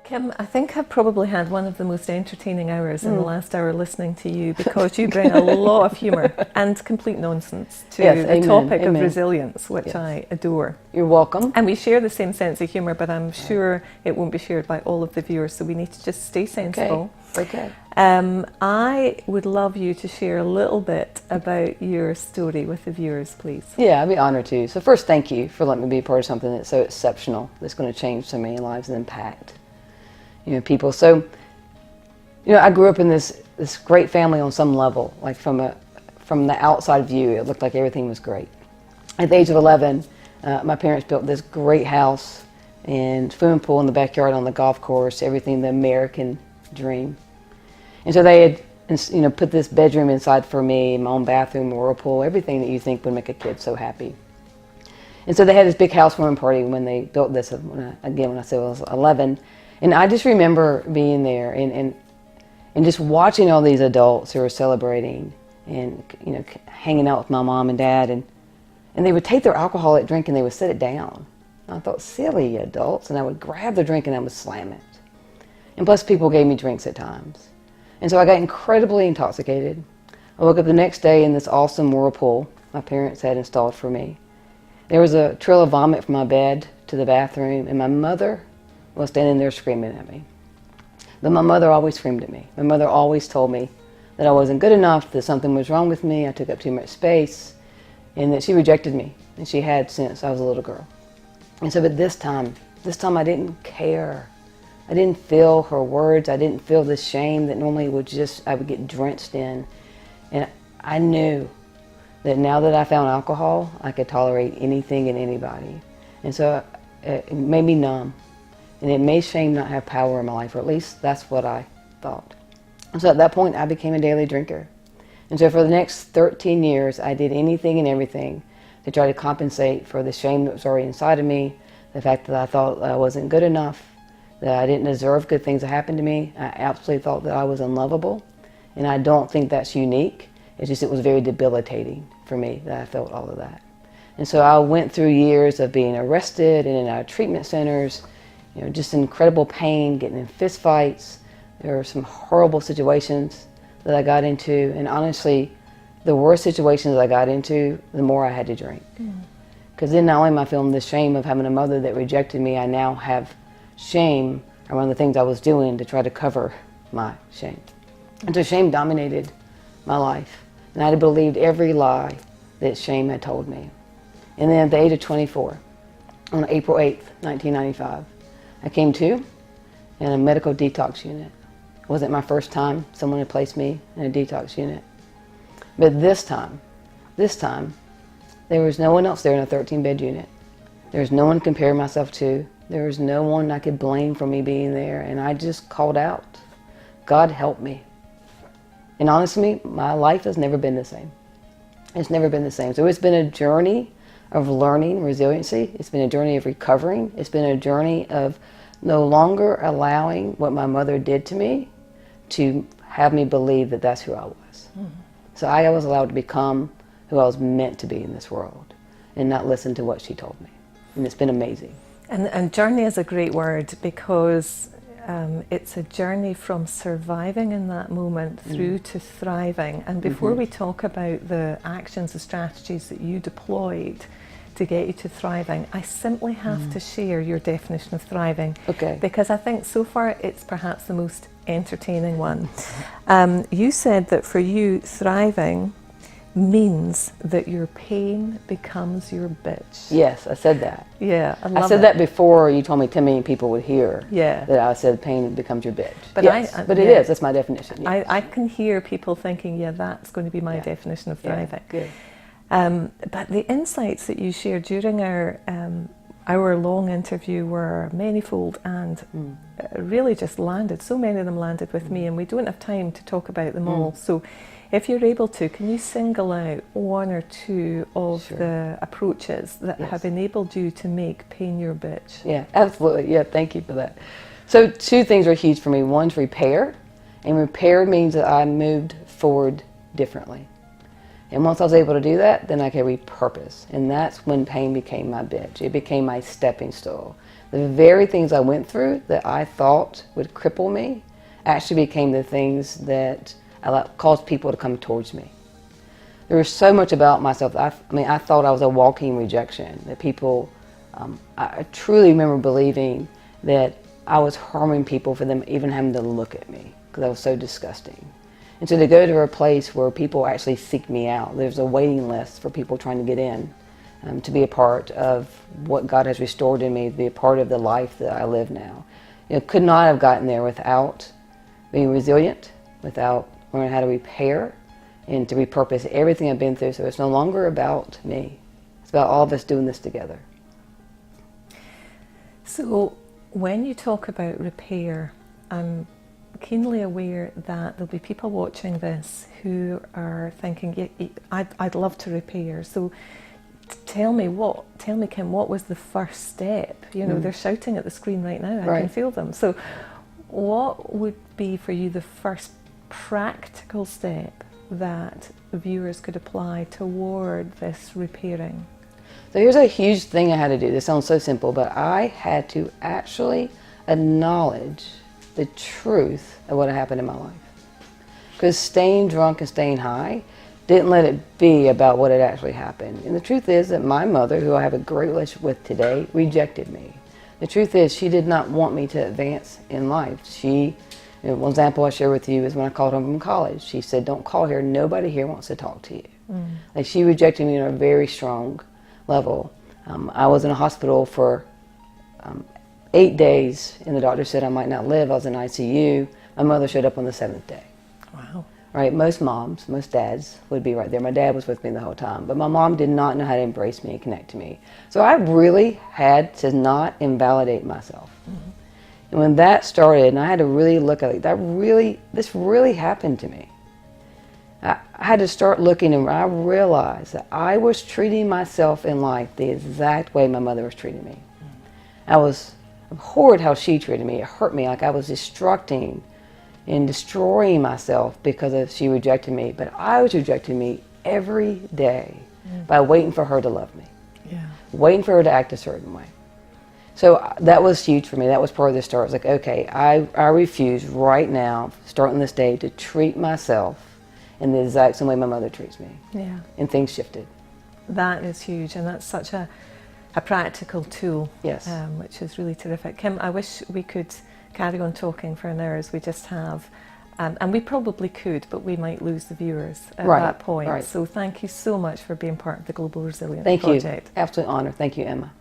Kim, I think I've probably had one of the most entertaining hours in the last hour listening to you, because you bring a lot of humour and complete nonsense to the topic of resilience, which I adore. You're welcome. And we share the same sense of humour, but I'm sure it won't be shared by all of the viewers, so we need to just stay sensible. Okay. I would love you to share a little bit about your story with the viewers, please. Yeah, I'd be honored to. So first, thank you for letting me be a part of something that's so exceptional, that's going to change so many lives and impact people. So, I grew up in this great family on some level. Like from the outside view, it looked like everything was great. At the age of 11, my parents built this great house and swimming pool in the backyard on the golf course, everything the American dream. And so they had, put this bedroom inside for me, my own bathroom, whirlpool, everything that you think would make a kid so happy. And so they had this big housewarming party when they built this, when I said I was 11. And I just remember being there and just watching all these adults who were celebrating and hanging out with my mom and dad, and they would take their alcoholic drink and they would set it down. And I thought, silly adults, and I would grab the drink and I would slam it. And plus people gave me drinks at times. And so I got incredibly intoxicated. I woke up the next day in this awesome whirlpool my parents had installed for me. There was a trail of vomit from my bed to the bathroom, and my mother was standing there screaming at me. But my mother always screamed at me. My mother always told me that I wasn't good enough, that something was wrong with me, I took up too much space, and that she rejected me, and she had since I was a little girl. And so, but this time I didn't care. I didn't feel her words. I didn't feel the shame that normally I would get drenched in. And I knew that now that I found alcohol, I could tolerate anything and anybody. And so it made me numb. And it made shame not have power in my life, or at least that's what I thought. And so at that point, I became a daily drinker. And so for the next 13 years, I did anything and everything to try to compensate for the shame that was already inside of me, the fact that I thought I wasn't good enough, that I didn't deserve good things that happened to me. I absolutely thought that I was unlovable. And I don't think that's unique. It's just it was very debilitating for me that I felt all of that. And so I went through years of being arrested and in our treatment centers, just incredible pain, getting in fist fights. There were some horrible situations that I got into, and honestly, the worse situations I got into, the more I had to drink. Because then not only am I feeling the shame of having a mother that rejected me, I now have shame around the things I was doing to try to cover my shame. And so shame dominated my life, and I believed every lie that shame had told me. And then at the age of 24, on April 8th, 1995, I came to in a medical detox unit. It wasn't my first time someone had placed me in a detox unit. But this time, there was no one else there in a 13-bed unit. There was no one to compare myself to. There was no one I could blame for me being there. And I just called out, God help me. And honestly, my life has never been the same. It's never been the same. So it's been a journey of learning resiliency. It's been a journey of recovering. It's been a journey of no longer allowing what my mother did to me to have me believe that that's who I was. So I was allowed to become who I was meant to be in this world and not listen to what she told me. And it's been amazing. And journey is a great word, because it's a journey from surviving in that moment through to thriving. And before we talk about the actions, the strategies that you deployed to get you to thriving, I simply have to share your definition of thriving. Okay. Because I think so far it's perhaps the most entertaining one. You said that for you, thriving means that your pain becomes your bitch. Yes, I said that. Yeah, I said that before you told me 10 million people would hear that I said pain becomes your bitch. But yes, but it is. That's my definition. Yes. I can hear people thinking, that's going to be my definition of thriving. Good. But the insights that you shared during our hour-long interview were manifold and really just landed. So many of them landed with me, and we don't have time to talk about them all. So if you're able to, can you single out one or two of the approaches that have enabled you to make pain your bitch? Yeah, absolutely. Yeah, thank you for that. So two things are huge for me. One's repair, and repair means that I moved forward differently. And once I was able to do that, then I could repurpose. And that's when pain became my bitch. It became my stepping stool. The very things I went through that I thought would cripple me actually became the things that caused people to come towards me. There was so much about myself. I thought I was a walking rejection. That people, I truly remember believing that I was harming people for them even having to look at me, because I was so disgusting. And so to go to a place where people actually seek me out, there's a waiting list for people trying to get in, to be a part of what God has restored in me, to be a part of the life that I live now. Could not have gotten there without being resilient, without learning how to repair and to repurpose everything I've been through. So it's no longer about me. It's about all of us doing this together. So when you talk about repair, I'm keenly aware that there'll be people watching this who are thinking, I'd love to repair. So tell me, Kim, what was the first step? They're shouting at the screen right now. I can feel them. So what would be for you the first practical step that viewers could apply toward this repairing? So here's a huge thing I had to do. This sounds so simple, but I had to actually acknowledge the truth of what had happened in my life. Because staying drunk and staying high didn't let it be about what had actually happened. And the truth is that my mother, who I have a great relationship with today, rejected me. The truth is she did not want me to advance in life. One example I share with you is when I called home from college. She said, "Don't call here. Nobody here wants to talk to you." Like, she rejected me on a very strong level. I was in a hospital for 8 days, and the doctor said I might not live. I was in ICU. My mother showed up on the 7th day. Wow. Right? Most moms, most dads would be right there. My dad was with me the whole time, but my mom did not know how to embrace me and connect to me. So I really had to not invalidate myself. And when that started, and I had to really look at it, this really happened to me. I had to start looking, and I realized that I was treating myself in life the exact way my mother was treating me. I abhorred how she treated me. It hurt me, like I was destructing and destroying myself because she rejected me. But I was rejecting me every day by waiting for her to love me, waiting for her to act a certain way. So that was huge for me. That was part of the start. It was like, okay, I refuse right now, starting this day, to treat myself in the exact same way my mother treats me. Yeah. And things shifted. That is huge, and that's such a practical tool, Yes. Which is really terrific. Kim, I wish we could carry on talking for an hour as we just have, and we probably could, but we might lose the viewers at that point. So thank you so much for being part of the Global Resilience Project. Thank you. Absolute honor. Thank you, Emma.